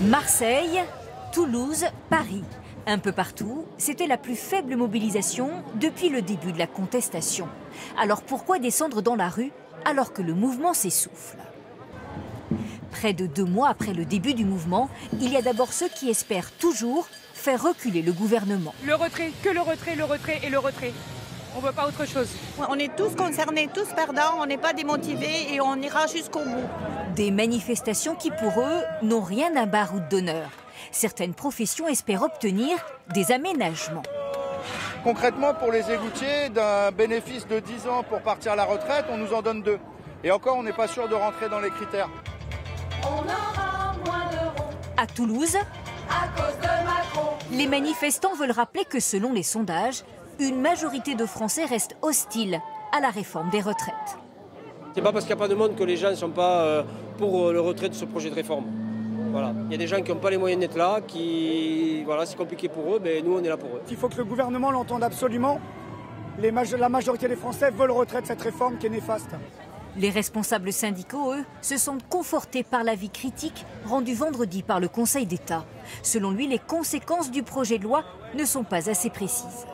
Marseille, Toulouse, Paris. Un peu partout, c'était la plus faible mobilisation depuis le début de la contestation. Alors pourquoi descendre dans la rue alors que le mouvement s'essouffle? Près de 2 mois après le début du mouvement, il y a d'abord ceux qui espèrent toujours faire reculer le gouvernement. Le retrait, que le retrait et le retrait. On ne veut pas autre chose. On est tous concernés, tous perdants, on n'est pas démotivés et on ira jusqu'au bout. Des manifestations qui, pour eux, n'ont rien d'un baroud d'honneur. Certaines professions espèrent obtenir des aménagements. Concrètement, pour les égoutiers, d'un bénéfice de 10 ans pour partir à la retraite, on nous en donne 2. Et encore, on n'est pas sûr de rentrer dans les critères. On aura moins d'euros. À Toulouse, À cause de Macron. les manifestants veulent rappeler que selon les sondages, une majorité de Français reste hostile à la réforme des retraites. C'est pas parce qu'il n'y a pas de monde que les gens ne sont pas pour le retrait de ce projet de réforme. Voilà. Il y a des gens qui n'ont pas les moyens d'être là, voilà, c'est compliqué pour eux, mais nous on est là pour eux. Il faut que le gouvernement l'entende absolument. La majorité des Français veulent le retrait de cette réforme qui est néfaste. Les responsables syndicaux, eux, se sentent confortés par l'avis critique rendu vendredi par le Conseil d'État. Selon lui, les conséquences du projet de loi ne sont pas assez précises.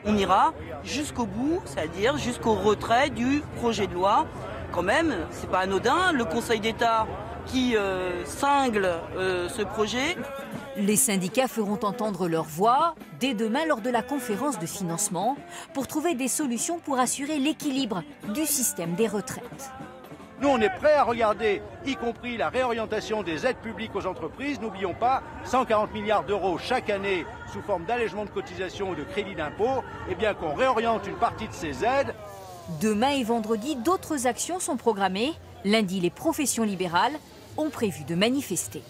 On ira jusqu'au bout, c'est-à-dire jusqu'au retrait du projet de loi. Quand même, c'est pas anodin, le Conseil d'État qui cingle ce projet. Les syndicats feront entendre leur voix dès demain lors de la conférence de financement pour trouver des solutions pour assurer l'équilibre du système des retraites. Nous, on est prêts à regarder, y compris la réorientation des aides publiques aux entreprises. N'oublions pas, 140 milliards d'euros chaque année sous forme d'allègement de cotisations ou de crédit d'impôt, eh bien qu'on réoriente une partie de ces aides. Demain et vendredi, d'autres actions sont programmées. Lundi, les professions libérales ont prévu de manifester.